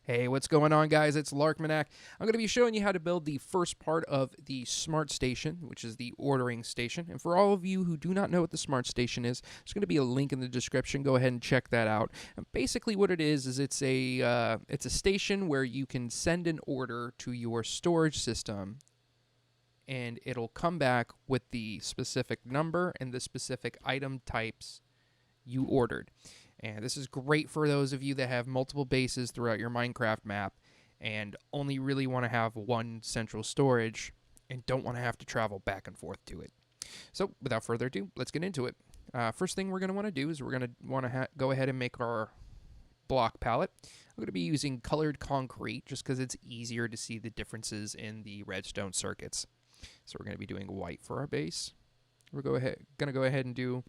Hey, what's going on, guys? It's Larkmanac. I'm going to be showing you how to build the first part of the S.M.A.R.T station, which is the ordering station. And for all of you who do not know what the S.M.A.R.T station is, there's going to be a link in the description. Go ahead and check that out. And basically, what it is it's a station where you can send an order to your storage system, and it'll come back with the specific number and the specific item types you ordered. And this is great for those of you that have multiple bases throughout your Minecraft map and only really want to have one central storage and don't want to have to travel back and forth to it. So without further ado, let's get into it. First thing we're going to want to do is we're going to want to go ahead and make our block palette. I'm going to be using colored concrete just because it's easier to see the differences in the redstone circuits. So we're going to be doing white for our base. We're going to go ahead and do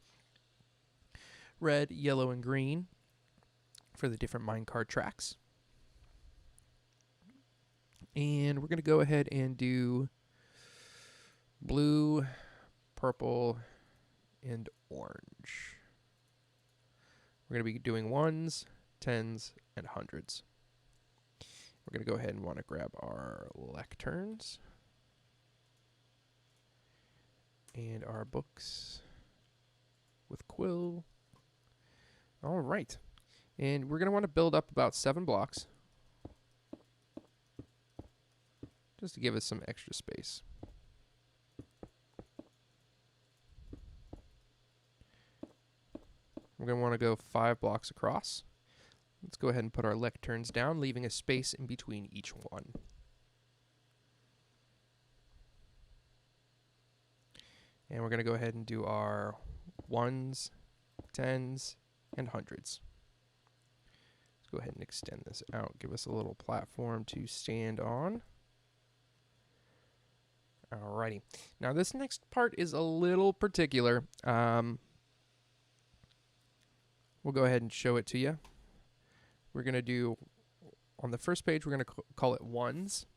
red, yellow, and green for the different minecart tracks. And we're going to go ahead and do blue, purple, and orange. We're going to be doing ones, tens, and hundreds. We're going to go ahead and want to grab our lecterns and our books with quill. All right. And we're going to want to build up about 7 blocks just to give us some extra space. We're going to want to go 5 blocks across. Let's go ahead and put our lecterns down, leaving a space in between each one. And we're going to go ahead and do our ones, tens, and hundreds. Let's go ahead and extend this out, give us a little platform to stand on. Alrighty. Now this next part is a little particular. We'll go ahead and show it to you. We're going to do, on the first page, we're going to call it ones.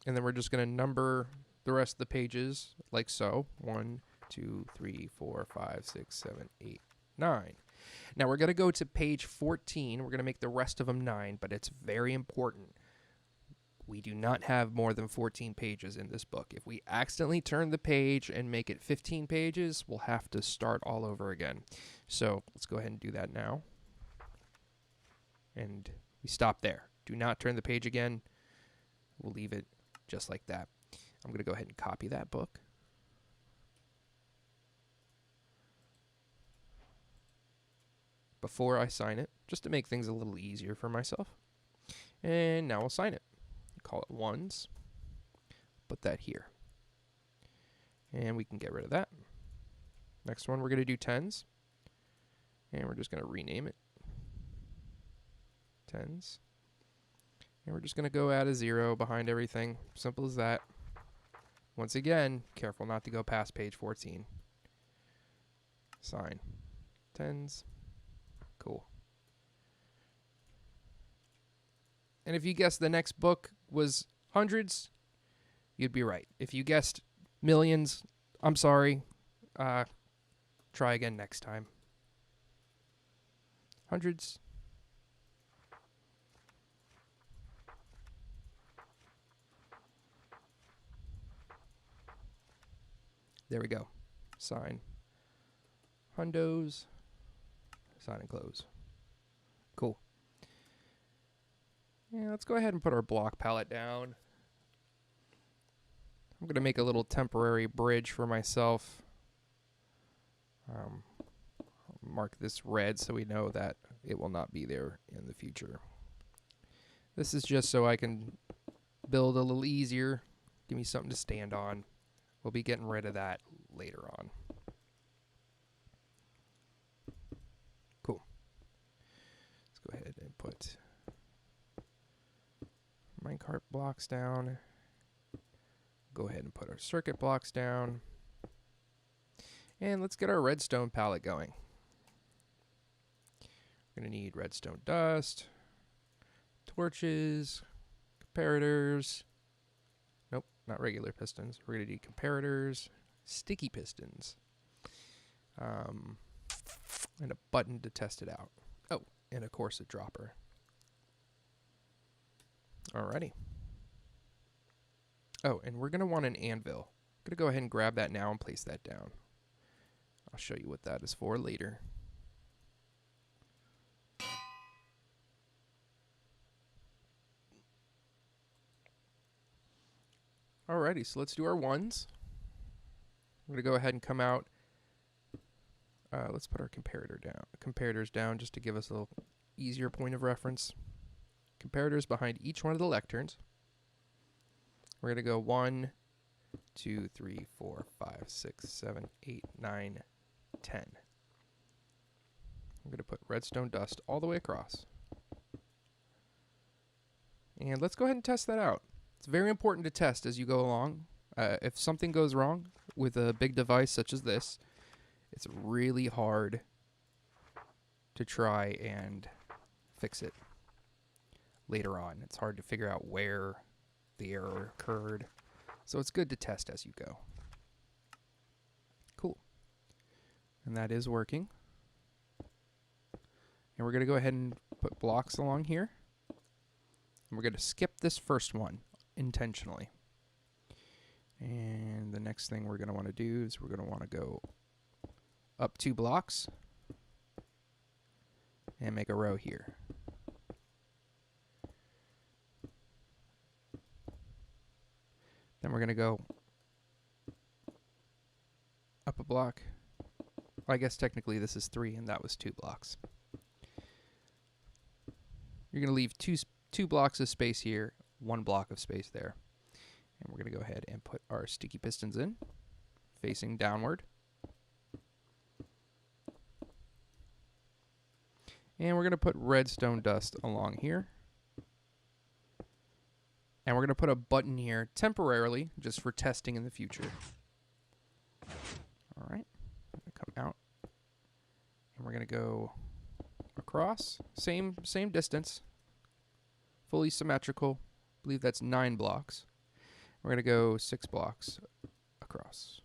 And then we're just going to number the rest of the pages like so. 1, 2, 3, 4, 5, 6, 7, 8, 9. Now we're going to go to page 14. We're going to make the rest of them 9, but it's very important. We do not have more than 14 pages in this book. If we accidentally turn the page and make it 15 pages, we'll have to start all over again. So let's go ahead and do that now. And we stop there. Do not turn the page again. We'll leave it just like that. I'm going to go ahead and copy that book. Before I sign it, just to make things a little easier for myself. And now we'll sign it. Call it ones. Put that here. And we can get rid of that. Next one, we're going to do tens. And we're just going to rename it tens. And we're just going to go add a 0 behind everything. Simple as that. Once again, careful not to go past page 14. Sign. Tens. Cool. And if you guessed the next book was hundreds, you'd be right. If you guessed millions, I'm sorry. Try again next time. Hundreds. There we go. Sign. Hundos. Sign and close. Cool. Yeah, let's go ahead and put our block palette down. I'm going to make a little temporary bridge for myself. I'll mark this red so we know that it will not be there in the future. This is just so I can build a little easier. Give me something to stand on. We'll be getting rid of that later on. Cool. Let's go ahead and put minecart blocks down. Go ahead and put our circuit blocks down. And let's get our redstone palette going. We're going to need redstone dust, torches, comparators. Nope, not regular pistons. We're going to need comparators, sticky pistons, and a button to test it out. Oh, and of course a dropper. Alrighty. Oh, and we're going to want an anvil. I'm going to go ahead and grab that now and place that down. I'll show you what that is for later. Alrighty, so let's do our ones. I'm going to go ahead and come out. Let's put our comparators down just to give us a little easier point of reference. Comparators behind each one of the lecterns. We're going to go 1, 2, 3, 4, 5, 6, 7, 8, 9, 10. I'm going to put redstone dust all the way across. And let's go ahead and test that out. It's very important to test as you go along. If something goes wrong with a big device such as this, it's really hard to try and fix it later on. It's hard to figure out where the error occurred. So it's good to test as you go. Cool. And that is working. And we're going to go ahead and put blocks along here. And we're going to skip this first one intentionally. And the next thing we're going to want to do is we're going to want to go up 2 blocks and make a row here. Then we're going to go up a block. Well, I guess technically this is 3 and that was 2 blocks. You're going to leave two blocks of space here, 1 block of space there. And we're going to go ahead and put our sticky pistons in, facing downward. And we're going to put redstone dust along here. And we're going to put a button here temporarily, just for testing in the future. All right, I'm going to come out. And we're going to go across, same distance, fully symmetrical. I believe that's 9 blocks. We're going to go 6 blocks across.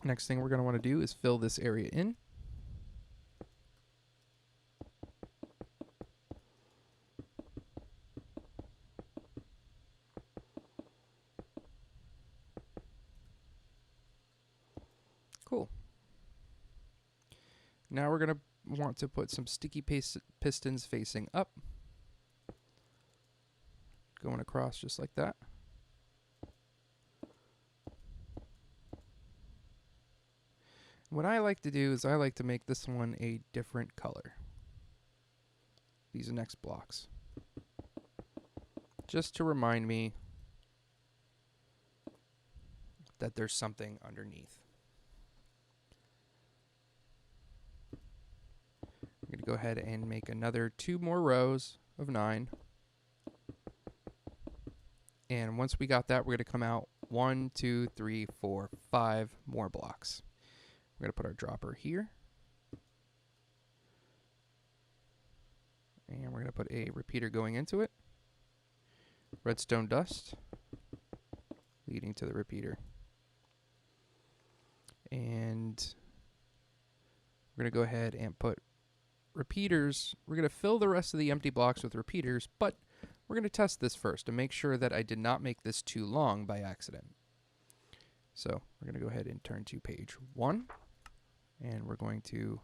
Next thing we're going to want to do is fill this area in. Cool. Now we're going to want to put some sticky pistons facing up. Going across just like that. What I like to do is I like to make this one a different color. These next blocks. Just to remind me that there's something underneath. I'm going to go ahead and make another 2 more rows of 9. And once we got that, we're going to come out 1, 2, 3, 4, 5 more blocks. We're going to put our dropper here. And we're going to put a repeater going into it. Redstone dust leading to the repeater. And we're going to go ahead and put repeaters. We're going to fill the rest of the empty blocks with repeaters, but we're going to test this first to make sure that I did not make this too long by accident. So we're going to go ahead and turn to page 1. And we're going to,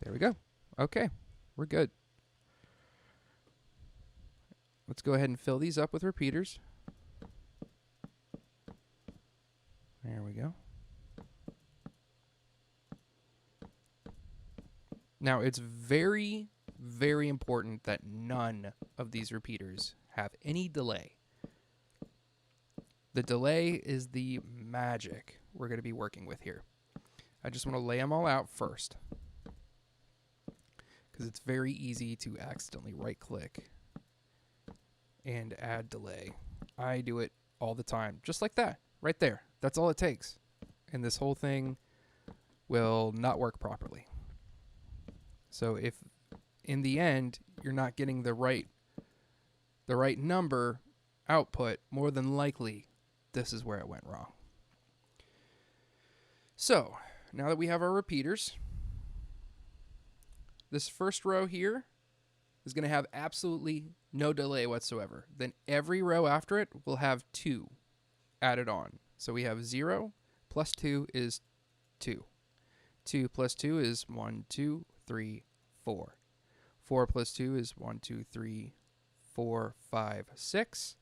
there we go. Okay, we're good. Let's go ahead and fill these up with repeaters. There we go. Now it's very, very important that none of these repeaters have any delay. The delay is the magic we're going to be working with here. I just want to lay them all out first, because it's very easy to accidentally right-click and add delay. I do it all the time, just like that, right there. That's all it takes. And this whole thing will not work properly. So if in the end you're not getting the right number output, more than likely this is where it went wrong. So now that we have our repeaters, this first row here is going to have absolutely no delay whatsoever. Then every row after it will have 2 added on. So we have 0 plus 2 is 2. 2 plus 2 is 1, 2, 3, 4. 4 plus 2 is 1, 2, 3, 4, 5, 6,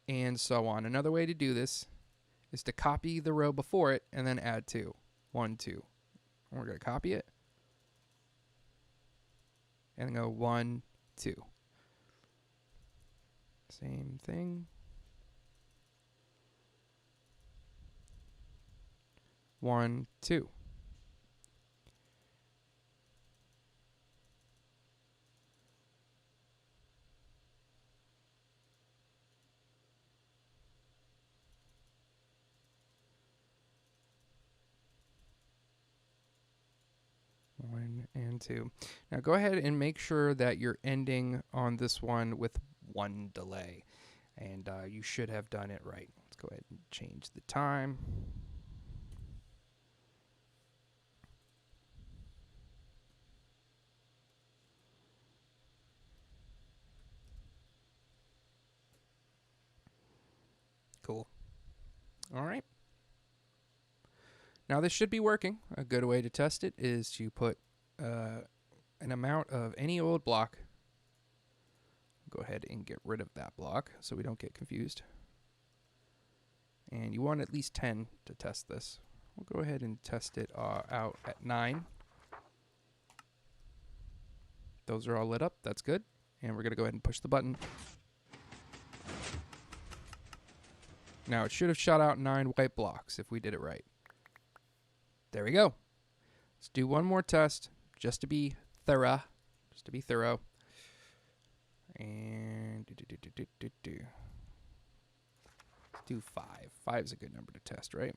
and so on. Another way to do this is to copy the row before it and then add 2. 1, 2. And we're going to copy it and go 1, 2. Same thing. 1, 2. One and 2. Now go ahead and make sure that you're ending on this one with 1 delay. And you should have done it right. Let's go ahead and change the time. Cool. All right. Now this should be working. A good way to test it is to put an amount of any old block. Go ahead and get rid of that block so we don't get confused. And you want at least 10 to test this. We'll go ahead and test it out at 9. Those are all lit up. That's good. And we're going to go ahead and push the button. Now it should have shot out 9 white blocks if we did it right. There we go. Let's do one more test just to be thorough. And let's do 5. 5 is a good number to test, right?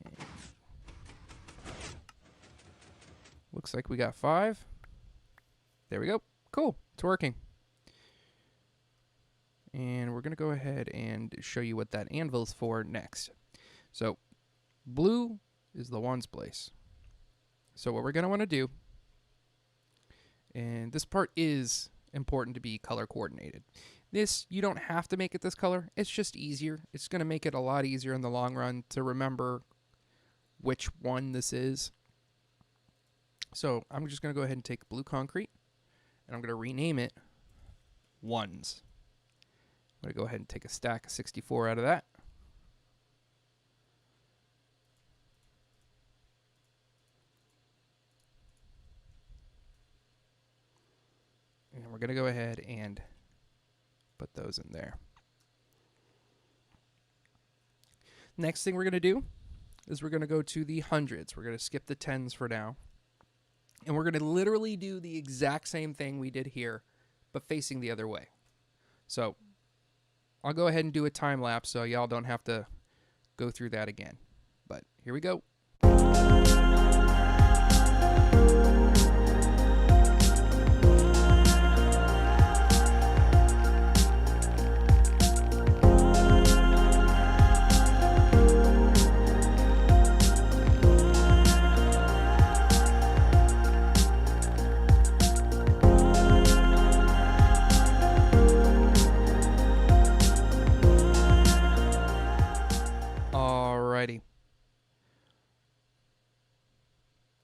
And looks like we got 5. There we go. Cool. It's working. And we're going to go ahead and show you what that anvil's for next. So blue is the ones place. So what we're going to want to do, and this part is important to be color coordinated. This, you don't have to make it this color. It's just easier. It's going to make it a lot easier in the long run to remember which one this is. So I'm just going to go ahead and take blue concrete, and I'm going to rename it ones. I'm going to go ahead and take a stack of 64 out of that. And we're going to go ahead and put those in there. Next thing we're going to do is we're going to go to the hundreds. We're going to skip the tens for now. And we're going to literally do the exact same thing we did here, but facing the other way. So I'll go ahead and do a time lapse so y'all don't have to go through that again. But here we go.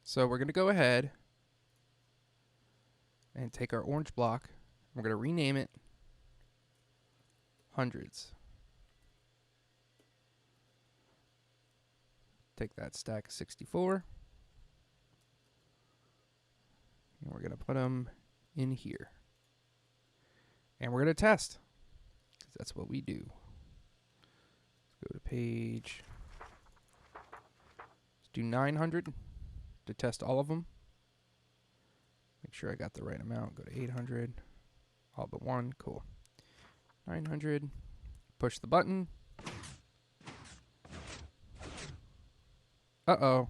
So we're going to go ahead and take our orange block. We're going to rename it hundreds. Take that stack of 64. And we're going to put them in here. And we're going to test, because that's what we do. Let's go to page. Let's do 900. To test all of them. Make sure I got the right amount. Go to 800. All but one. Cool. 900. Push the button. Uh-oh.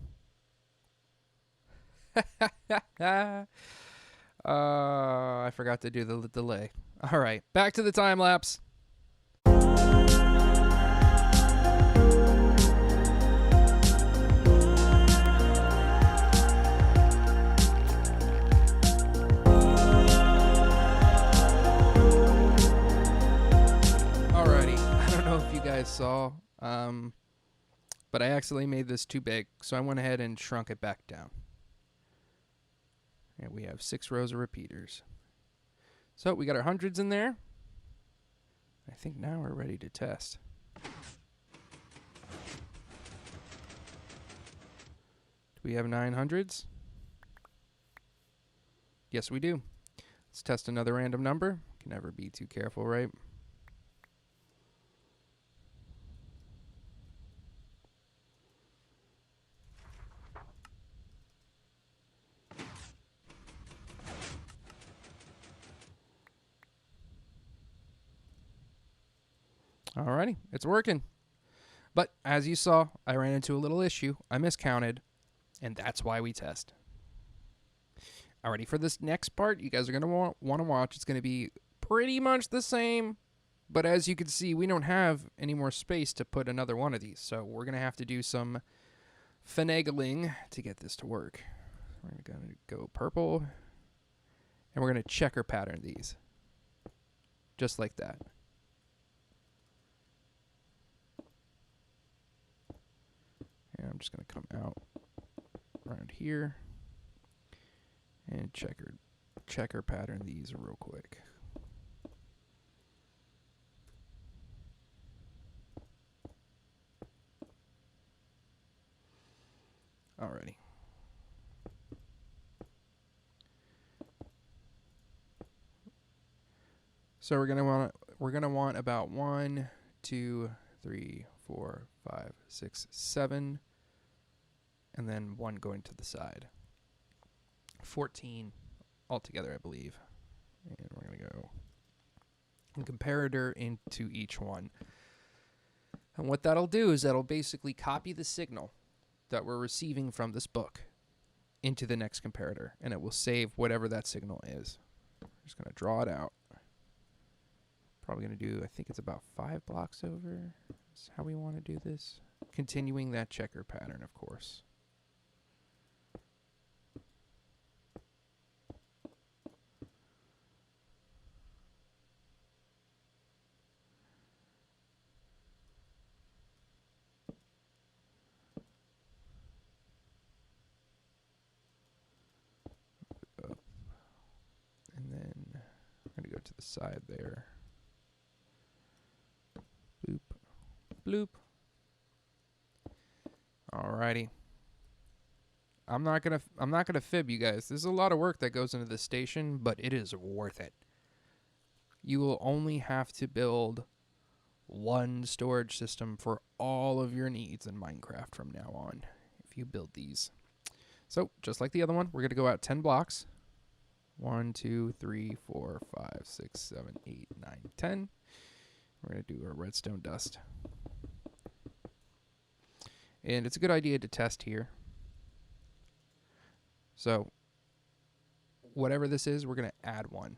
I forgot to do the delay. All right. Back to the time lapse. guys saw, but I accidentally made this too big, so I went ahead and shrunk it back down. And we have 6 rows of repeaters. So we got our hundreds in there. I think now we're ready to test. Do we have 900s? Yes, we do. Let's test another random number. Can never be too careful, right? Alrighty, it's working. But as you saw, I ran into a little issue. I miscounted, and that's why we test. Alrighty, for this next part, you guys are going to want to watch. It's going to be pretty much the same, but as you can see, we don't have any more space to put another one of these, so we're going to have to do some finagling to get this to work. We're going to go purple, and we're going to checker pattern these, just like that. And I'm just going to come out around here and checker pattern these real quick. Alrighty. So we're gonna want about 1, 2, 3, 4, 5, 6, 7, and then 1 going to the side. 14 altogether, I believe. And we're gonna go a comparator into each one. And what that'll do is that'll basically copy the signal that we're receiving from this book into the next comparator, and it will save whatever that signal is. I'm just gonna draw it out. Probably going to do, I think it's about 5 blocks over. That's how we want to do this. Continuing that checker pattern, of course. Up. And then I'm going to go to the side there. Bloop. Bloop. Alrighty. I'm not gonna fib you guys. There's a lot of work that goes into this station, but it is worth it. You will only have to build 1 storage system for all of your needs in Minecraft from now on, if you build these. So, just like the other one, we're gonna go out 10 blocks. 1, 2, 3, 4, 5, 6, 7, 8, 9, 10. We're going to do our redstone dust. And it's a good idea to test here. So, whatever this is, we're going to add 1.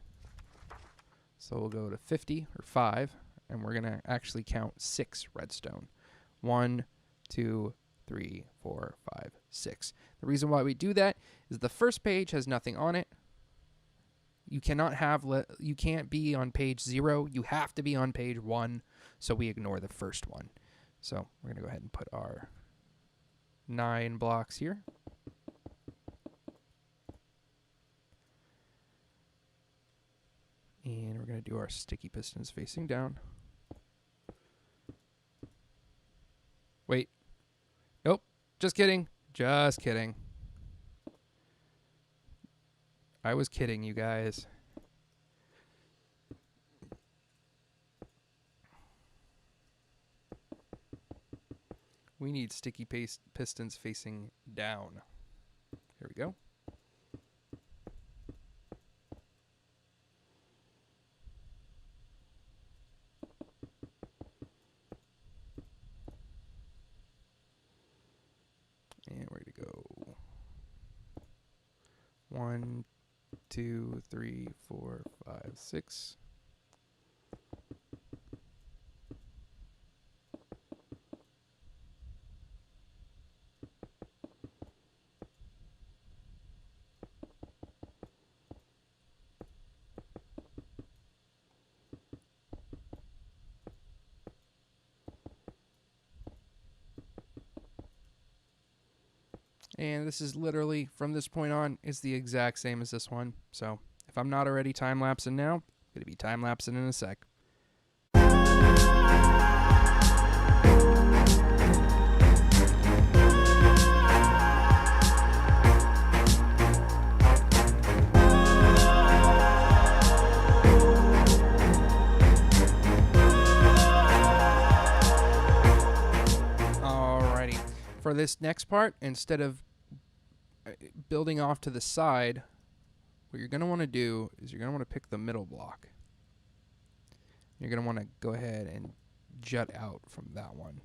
So we'll go to 50 or 5, and we're going to actually count 6 redstone. 1, 2, 3, 4, 5, 6. The reason why we do that is the first page has nothing on it. You can't be on page 0. You have to be on page 1, so we ignore the first one. So we're going to go ahead and put our 9 blocks here. And we're going to do our sticky pistons facing down. Wait. Nope. Just kidding. Just kidding. I was kidding, you guys. We need sticky pistons facing down. Here we go. And we're going to go 1, 2, 3, 4, 5, 6. And this is literally, from this point on, is the exact same as this one. So if I'm not already time-lapsing now, I'm going to be time-lapsing in a sec. Alrighty. For this next part, instead of building off to the side, what you're going to want to do is you're going to want to pick the middle block. You're going to want to go ahead and jut out from that one.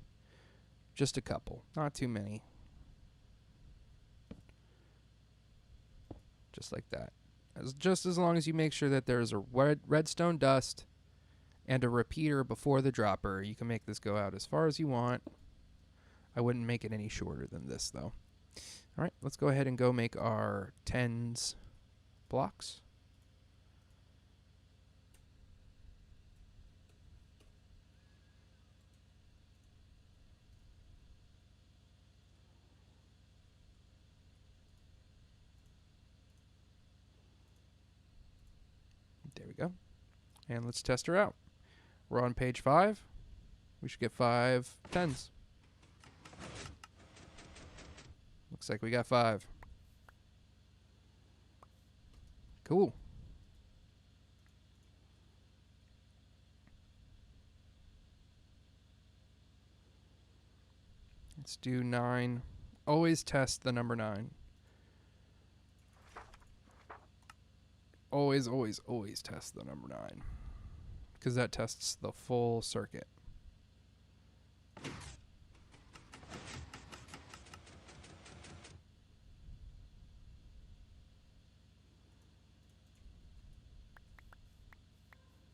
Just a couple, not too many. Just like that. Just as long as you make sure that there's a redstone dust and a repeater before the dropper, you can make this go out as far as you want. I wouldn't make it any shorter than this, though. All right, let's go ahead and go make our tens blocks. There we go. And let's test her out. We're on page 5. We should get 5 tens. Looks like we got 5. Cool. Let's do 9. Always test the number 9. Always, always, always test the number 9. Because that tests the full circuit.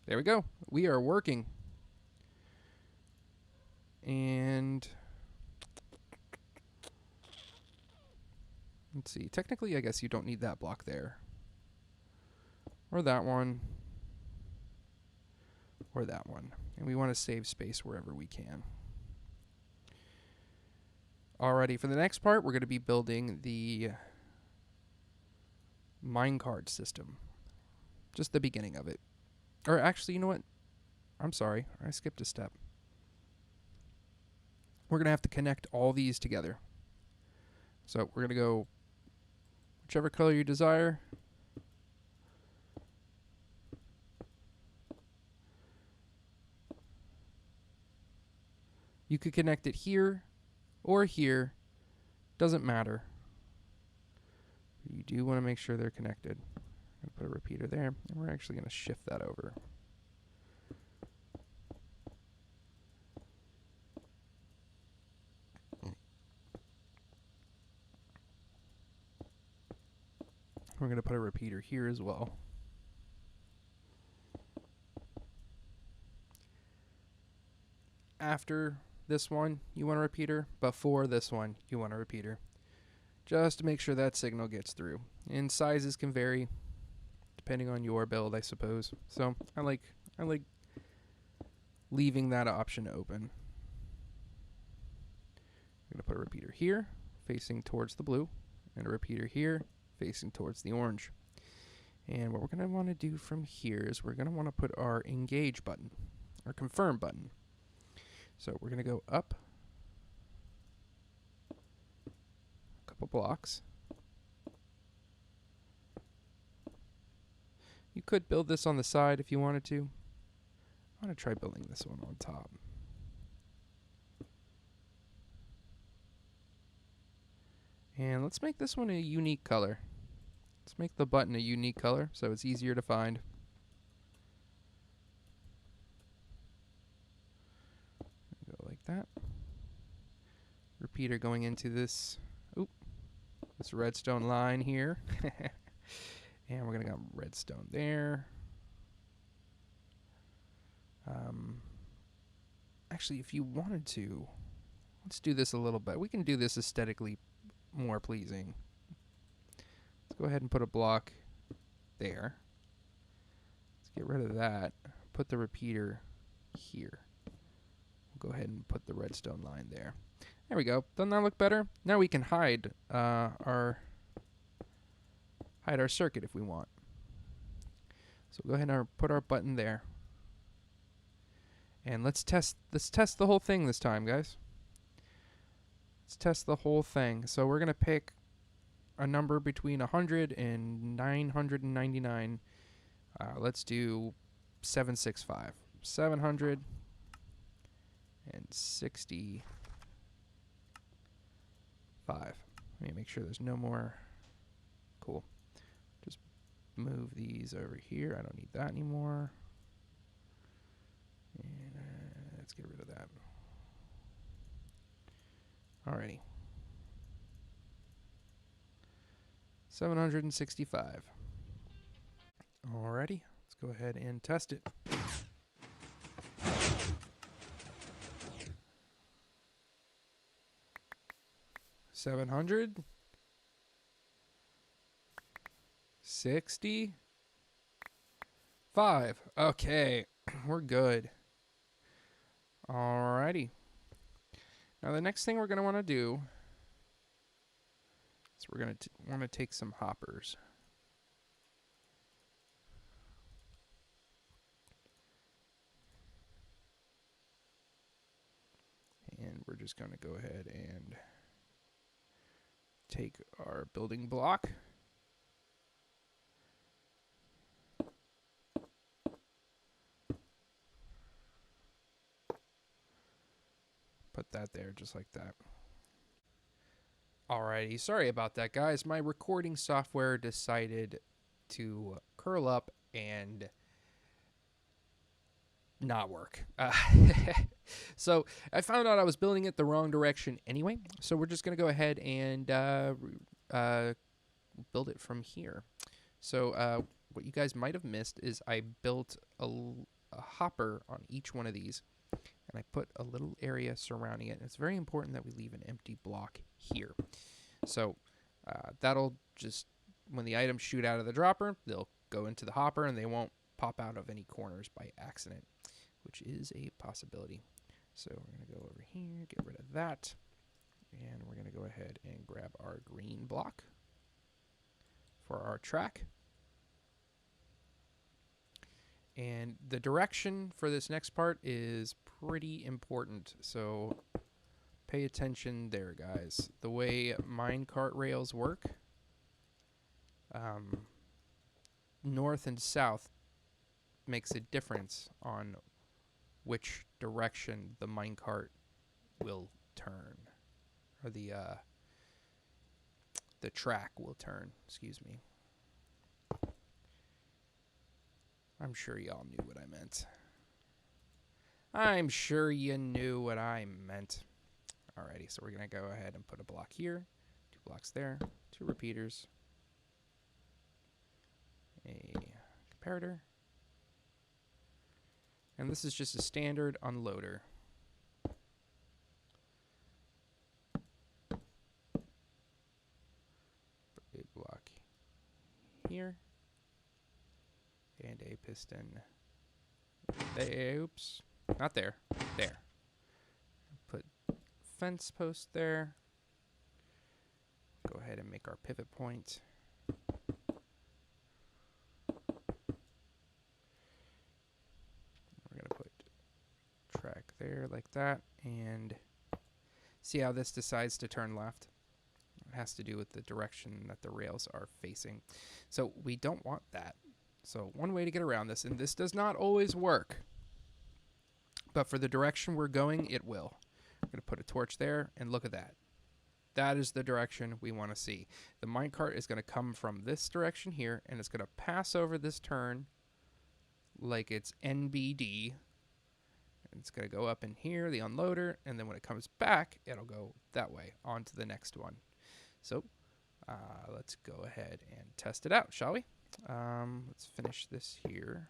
There we go. We are working. And let's see. Technically, I guess you don't need that block there. Or that one. Or that one. And we want to save space wherever we can. Alrighty, for the next part, we're going to be building the minecart system. Just the beginning of it. Or actually, you know what? I'm sorry. I skipped a step. We're going to have to connect all these together. So we're going to go whichever color you desire. You could connect it here or here. Doesn't matter. You do want to make sure they're connected. I'm going to put a repeater there, and we're actually going to shift that over. We're going to put a repeater here as well. After this one, you want a repeater. Before this one, you want a repeater. Just to make sure that signal gets through. And sizes can vary depending on your build, I suppose. So I like leaving that option open. I'm going to put a repeater here, facing towards the blue, and a repeater here, facing towards the orange. And what we're going to want to do from here is we're going to want to put our engage button, or confirm button. So we're going to go up a couple blocks. You could build this on the side if you wanted to. I'm going to try building this one on top. And let's make this one a unique color. Let's make the button a unique color so it's easier to find. Go like that. Repeater going into this, this redstone line here. And we're going to go redstone there. Actually, if you wanted to, let's do this a little bit. We can do this aesthetically more pleasing. Let's go ahead and put a block there. Let's get rid of that. Put the repeater here. We'll go ahead and put the redstone line there. There we go. Doesn't that look better? Now we can hide our circuit if we want. So go ahead and put our button there. And let's test the whole thing this time, guys. Let's test the whole thing. So we're going to pick a number between 100 and 999. Let's do 765. 765. Let me make sure there's no more. Cool. Just move these over here. I don't need that anymore. And let's get rid of that. Alrighty. 765. Alrighty. Let's go ahead and test it. $765. Okay, we're good. Alrighty. Now the next thing we're going to want to do is we're going to want to take some hoppers. And we're just going to go ahead and take our building block. Put that there just like that. Alrighty, sorry about that, guys. My recording software decided to curl up and not work. So I found out I was building it the wrong direction anyway. So we're just going to go ahead and build it from here. So what you guys might have missed is I built a hopper on each one of these. And I put a little area surrounding it. And it's very important that we leave an empty block here. So that'll just, when the items shoot out of the dropper, they'll go into the hopper and they won't pop out of any corners by accident, which is a possibility. So we're going to go over here, get rid of that. And we're going to go ahead and grab our green block for our track. And the direction for this next part is pretty important, so pay attention there, guys. The way minecart rails work, north and south makes a difference on which direction the minecart will turn, or the track will turn, excuse me. I'm sure y'all knew what I meant. I'm sure you knew what I meant. Alrighty, so we're going to go ahead and put a block here, 2 blocks there, 2 repeaters, a comparator, and this is just a standard unloader. Put a block here. And a piston. Oops. Not there. There. Put fence post there. Go ahead and make our pivot point. We're going to put track there like that. And see how this decides to turn left? It has to do with the direction that the rails are facing. So we don't want that. So one way to get around this, and this does not always work, but for the direction we're going, it will. I'm going to put a torch there, and look at that. That is the direction we want to see. The minecart is going to come from this direction here, and it's going to pass over this turn like it's NBD. And it's going to go up in here, the unloader, and then when it comes back, it'll go that way on to the next one. So let's go ahead and test it out, shall we? Let's finish this here.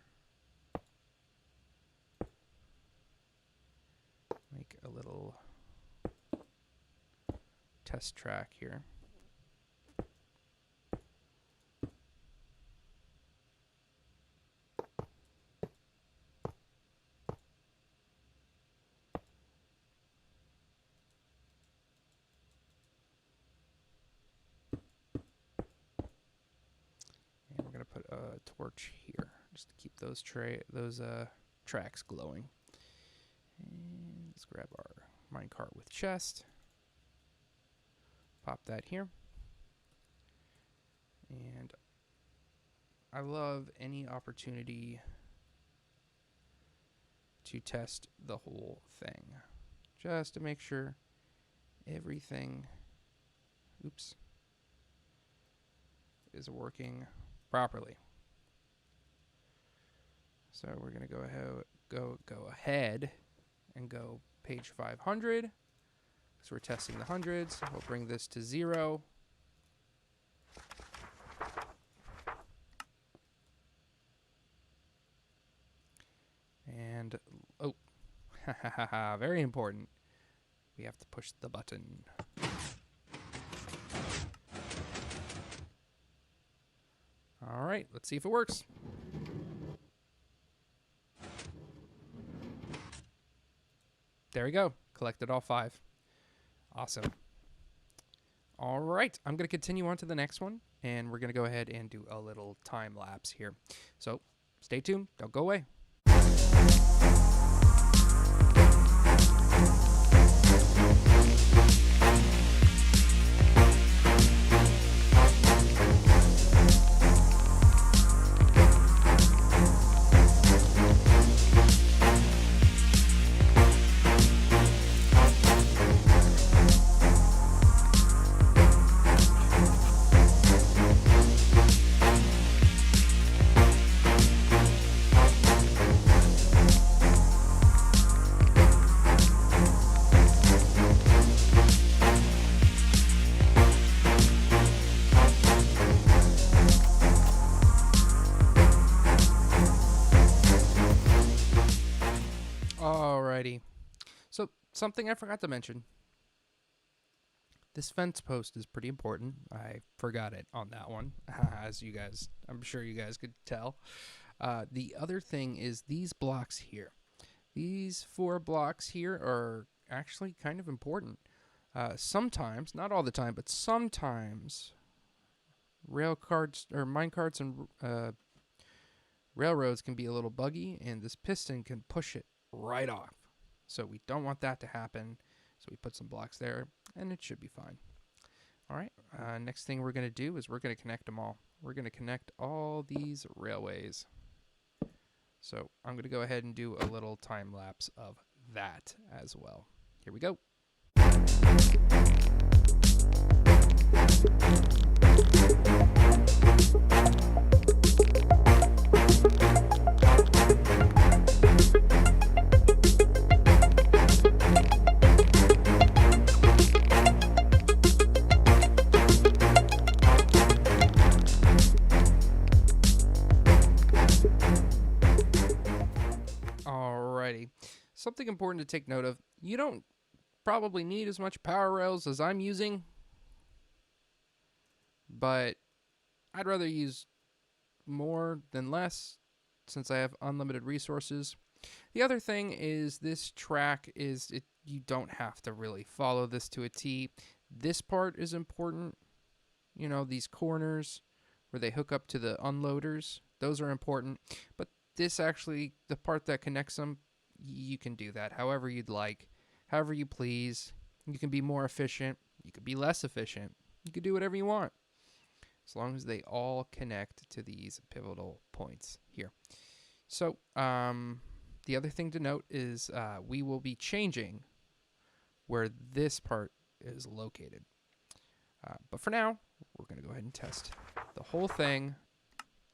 Make a little test track here. gonna put a torch here just to keep those tracks glowing. And let's grab our minecart with chest. Pop that here. And I love any opportunity to test the whole thing, just to make sure everything, is working properly. So we're gonna go ahead and go page 500. So we're testing the hundreds. We'll bring this to 0. And, oh, very important. We have to push the button. All right, let's see if it works. There we go. Collected all 5. Awesome. All right, I'm going to continue on to the next one, and we're going to go ahead and do a little time lapse here. So stay tuned. Don't go away. Alrighty. So something I forgot to mention. This fence post is pretty important. I forgot it on that one, as you guys, I'm sure you guys could tell. The other thing is these blocks here. These 4 blocks here are actually kind of important. Sometimes, not all the time, but sometimes rail carts or mine carts and railroads can be a little buggy, and this piston can push it right off. So we don't want that to happen. So we put some blocks there, and it should be fine. All right, next thing we're going to do is we're going to connect them all. We're going to connect all these railways. So I'm going to go ahead and do a little time lapse of that as well. Here we go. Alrighty. Something important to take note of. You don't probably need as much power rails as I'm using, but I'd rather use more than less since I have unlimited resources. The other thing is this track you don't have to really follow this to a T. This part is important. You know, these corners where they hook up to the unloaders, those are important. But this actually, the part that connects them, you can do that however you'd like, however you please. You can be more efficient. You could be less efficient. You could do whatever you want, as long as they all connect to these pivotal points here. So the other thing to note is we will be changing where this part is located. But for now, we're going to go ahead and test the whole thing,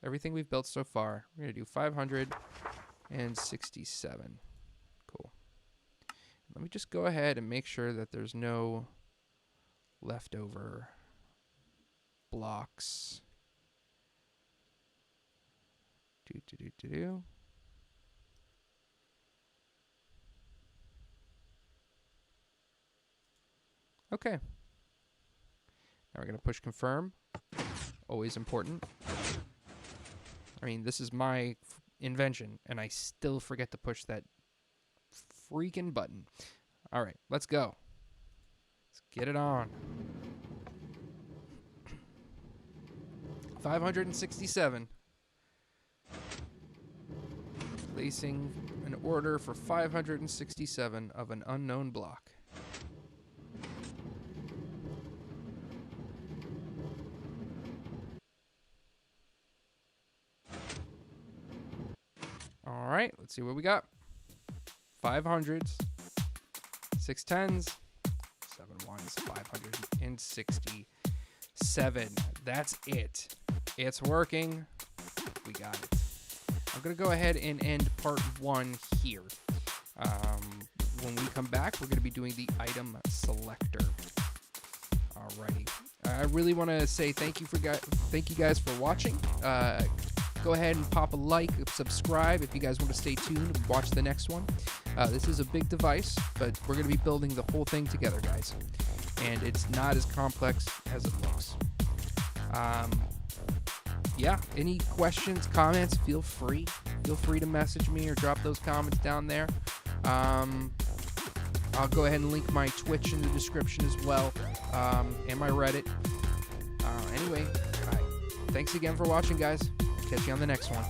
everything we've built so far. We're going to do 567. Cool. Let me just go ahead and make sure that there's no leftover blocks. Okay. Now we're going to push confirm. Always important. I mean, this is my invention, and I still forget to push that freaking button. All right, let's go. Let's get it on. 567. Placing an order for 567 of an unknown block. All right, let's see what we got. 500s, 6 10s, 7 1s, 567. That's it. It's working. We got it. I'm going to go ahead and end part 1 here. When we come back, we're going to be doing the item selector. Alrighty. I really want to say thank you guys for watching. Go ahead and pop a like, subscribe if you guys want to stay tuned and watch the next one. This is a big device, but we're going to be building the whole thing together, guys. And it's not as complex as it looks. Yeah, any questions, comments, feel free to message me or drop those comments down there. I'll go ahead and link my Twitch in the description as well, and my Reddit. Anyway, thanks again for watching, guys. Catch you on the next one.